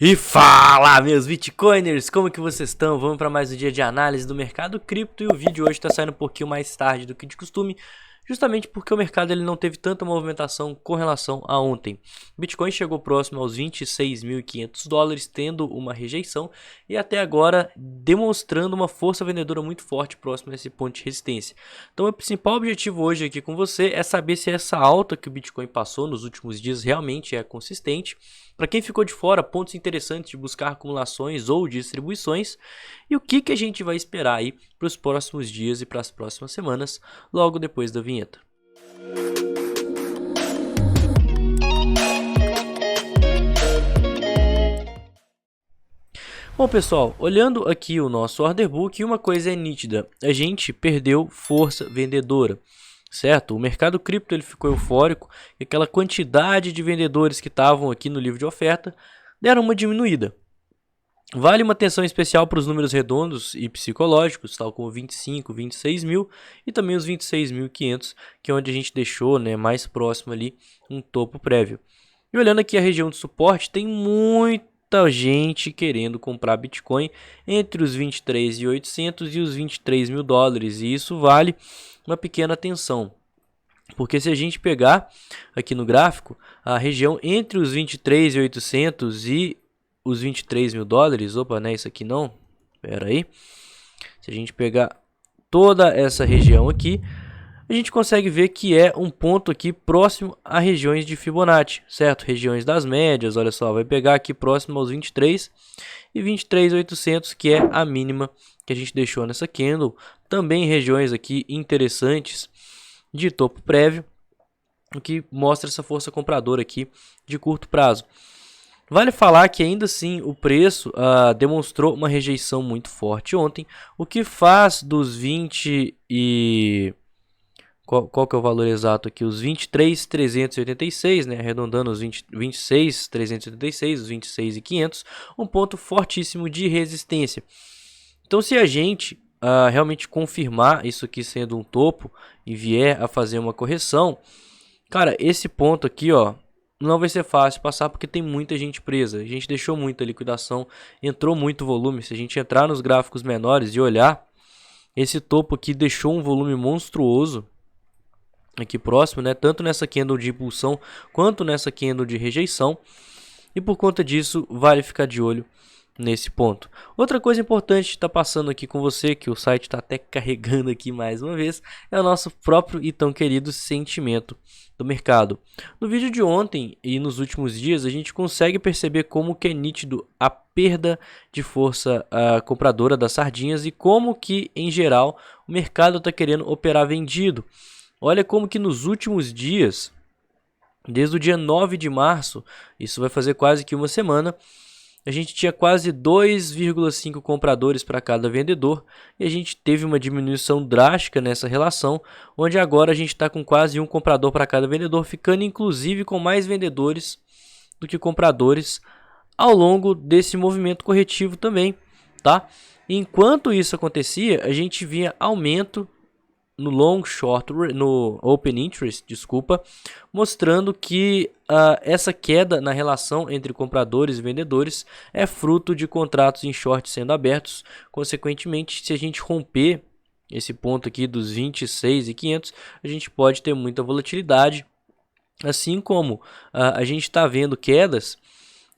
E fala, meus Bitcoiners, como que vocês estão? Vamos para mais um dia de análise do mercado cripto e o vídeo hoje está saindo um pouquinho mais tarde do que de costume, justamente porque o mercado ele não teve tanta movimentação com relação a ontem. Bitcoin chegou próximo aos 26.500 dólares, tendo uma rejeição e até agora demonstrando uma força vendedora muito forte próximo desse ponto de resistência. Então o principal objetivo hoje aqui com você é saber se essa alta que o Bitcoin passou nos últimos dias realmente é consistente. Para quem ficou de fora, pontos interessantes de buscar acumulações ou distribuições e o que a gente vai esperar aí para os próximos dias e para as próximas semanas, logo depois da vinheta. Bom pessoal, olhando aqui o nosso order book, uma coisa é nítida, a gente perdeu força vendedora. Certo? O mercado cripto ele ficou eufórico e aquela quantidade de vendedores que estavam aqui no livro de oferta deram uma diminuída. Vale uma atenção especial para os números redondos e psicológicos, tal como 25, 26 mil e também os 26.500, que é onde a gente deixou, né, mais próximo ali um topo prévio. E olhando aqui a região de suporte, tem muita gente querendo comprar Bitcoin entre os 23.800 e os 23 mil dólares, e isso vale uma pequena atenção, porque se a gente pegar aqui no gráfico a região entre os 23.800 e os 23 mil dólares, opa, não é isso aqui não, espera aí, se a gente pegar toda essa região aqui, a gente consegue ver que é um ponto aqui próximo a regiões de Fibonacci, certo? Regiões das médias, olha só, vai pegar aqui próximo aos 23 e 23.800, que é a mínima que a gente deixou nessa candle. Também regiões aqui interessantes de topo prévio, o que mostra essa força compradora aqui de curto prazo. Vale falar que ainda assim o preço demonstrou uma rejeição muito forte ontem, o que faz dos 20 e... Qual que é o valor exato aqui? Os 23.386, né? Arredondando os 26.386, os 26.500, um ponto fortíssimo de resistência. Então se a gente realmente confirmar isso aqui sendo um topo e vier a fazer uma correção, cara, esse ponto aqui, ó, não vai ser fácil passar porque tem muita gente presa. A gente deixou muita liquidação, entrou muito volume. Se a gente entrar nos gráficos menores e olhar, esse topo aqui deixou um volume monstruoso aqui próximo, né? Tanto nessa candle de impulsão quanto nessa candle de rejeição. E por conta disso, vale ficar de olho nesse ponto. Outra coisa importante que está passando aqui com você, que o site está até carregando aqui mais uma vez, é o nosso próprio e tão querido sentimento do mercado. No vídeo de ontem e nos últimos dias, a gente consegue perceber como que é nítido a perda de força compradora das sardinhas e como que, em geral, o mercado está querendo operar vendido. Olha como que nos últimos dias, desde o dia 9 de março, isso vai fazer quase que uma semana, a gente tinha quase 2,5 compradores para cada vendedor e a gente teve uma diminuição drástica nessa relação, onde agora a gente está com quase um comprador para cada vendedor, ficando inclusive com mais vendedores do que compradores ao longo desse movimento corretivo também, tá? Enquanto isso acontecia, a gente via aumento no long short, no open interest, desculpa, mostrando que essa queda na relação entre compradores e vendedores é fruto de contratos em short sendo abertos. Consequentemente, se a gente romper esse ponto aqui dos 26.500, a gente pode ter muita volatilidade, assim como a gente está vendo quedas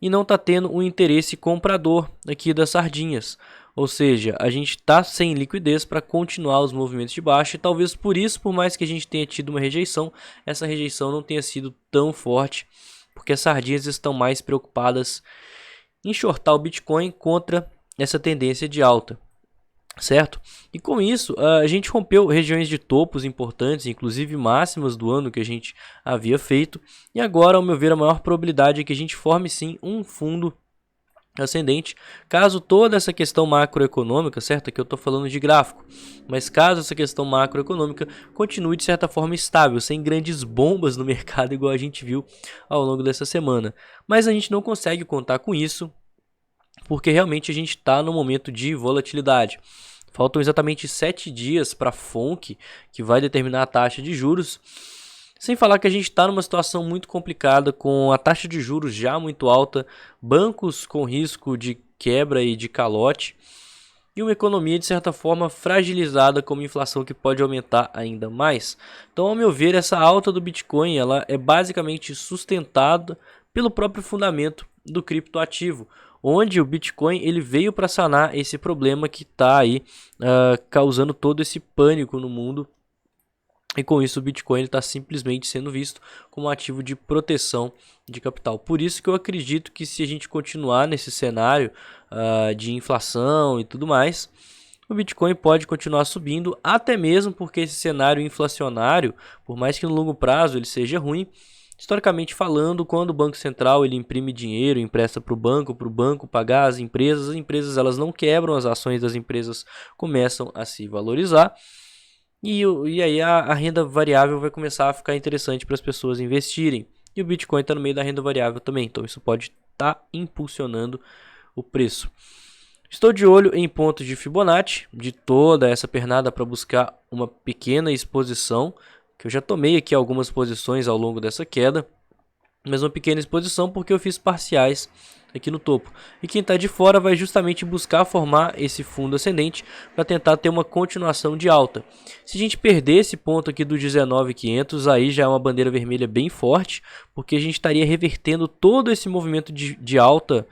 e não está tendo um interesse comprador aqui das sardinhas. Ou seja, a gente está sem liquidez para continuar os movimentos de baixa e talvez por isso, por mais que a gente tenha tido uma rejeição, essa rejeição não tenha sido tão forte, porque as sardinhas estão mais preocupadas em shortar o Bitcoin contra essa tendência de alta, certo? E com isso, a gente rompeu regiões de topos importantes, inclusive máximas do ano que a gente havia feito, e agora, ao meu ver, a maior probabilidade é que a gente forme sim um fundo ascendente, caso toda essa questão macroeconômica, certo? Aqui eu estou falando de gráfico, mas caso essa questão macroeconômica continue de certa forma estável, sem grandes bombas no mercado, igual a gente viu ao longo dessa semana. Mas a gente não consegue contar com isso, porque realmente a gente está no momento de volatilidade. Faltam exatamente 7 dias para a FONC, que vai determinar a taxa de juros. Sem falar que a gente está numa situação muito complicada, com a taxa de juros já muito alta, bancos com risco de quebra e de calote, e uma economia de certa forma fragilizada com uma inflação que pode aumentar ainda mais. Então, ao meu ver, essa alta do Bitcoin ela é basicamente sustentada pelo próprio fundamento do criptoativo, onde o Bitcoin ele veio para sanar esse problema que está aí causando todo esse pânico no mundo. E com isso o Bitcoin está simplesmente sendo visto como um ativo de proteção de capital. Por isso que eu acredito que se a gente continuar nesse cenário de inflação e tudo mais, o Bitcoin pode continuar subindo, até mesmo porque esse cenário inflacionário, por mais que no longo prazo ele seja ruim, historicamente falando, quando o Banco Central ele imprime dinheiro, empresta para o banco pagar as empresas elas não quebram, as ações das empresas começam a se valorizar. E aí a renda variável vai começar a ficar interessante para as pessoas investirem. E o Bitcoin está no meio da renda variável também, então isso pode estar impulsionando o preço. Estou de olho em pontos de Fibonacci, de toda essa pernada para buscar uma pequena exposição, que eu já tomei aqui algumas posições ao longo dessa queda, mas uma pequena exposição porque eu fiz parciais aqui no topo. E quem está de fora vai justamente buscar formar esse fundo ascendente para tentar ter uma continuação de alta. Se a gente perder esse ponto aqui do 19.500, aí já é uma bandeira vermelha bem forte, porque a gente estaria revertendo todo esse movimento de alta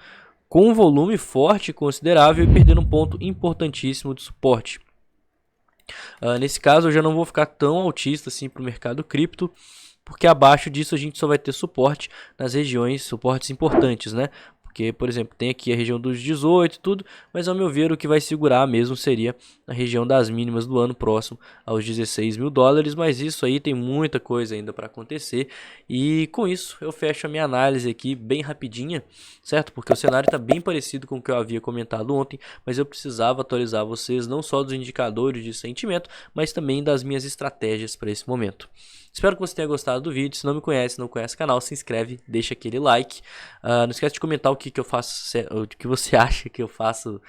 com um volume forte e considerável e perdendo um ponto importantíssimo de suporte. Nesse caso eu já não vou ficar tão altista assim para o mercado cripto, porque abaixo disso a gente só vai ter suporte nas regiões, suportes importantes, né? Porque, por exemplo, tem aqui a região dos 18 e tudo, mas ao meu ver o que vai segurar mesmo seria a região das mínimas do ano próximo aos 16 mil dólares, mas isso aí tem muita coisa ainda para acontecer. E com isso eu fecho a minha análise aqui bem rapidinha, certo? Porque o cenário está bem parecido com o que eu havia comentado ontem, mas eu precisava atualizar vocês não só dos indicadores de sentimento, mas também das minhas estratégias para esse momento. Espero que você tenha gostado do vídeo. Se não me conhece, não conhece o canal, se inscreve, deixa aquele like. Não esquece de comentar o que eu faço, o que você acha que eu faço.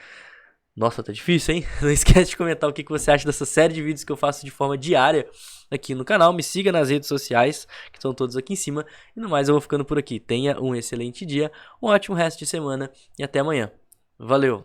Nossa, tá difícil, hein? Não esquece de comentar o que você acha dessa série de vídeos que eu faço de forma diária aqui no canal. Me siga nas redes sociais, que estão todas aqui em cima. E no mais, eu vou ficando por aqui. Tenha um excelente dia, um ótimo resto de semana e até amanhã. Valeu!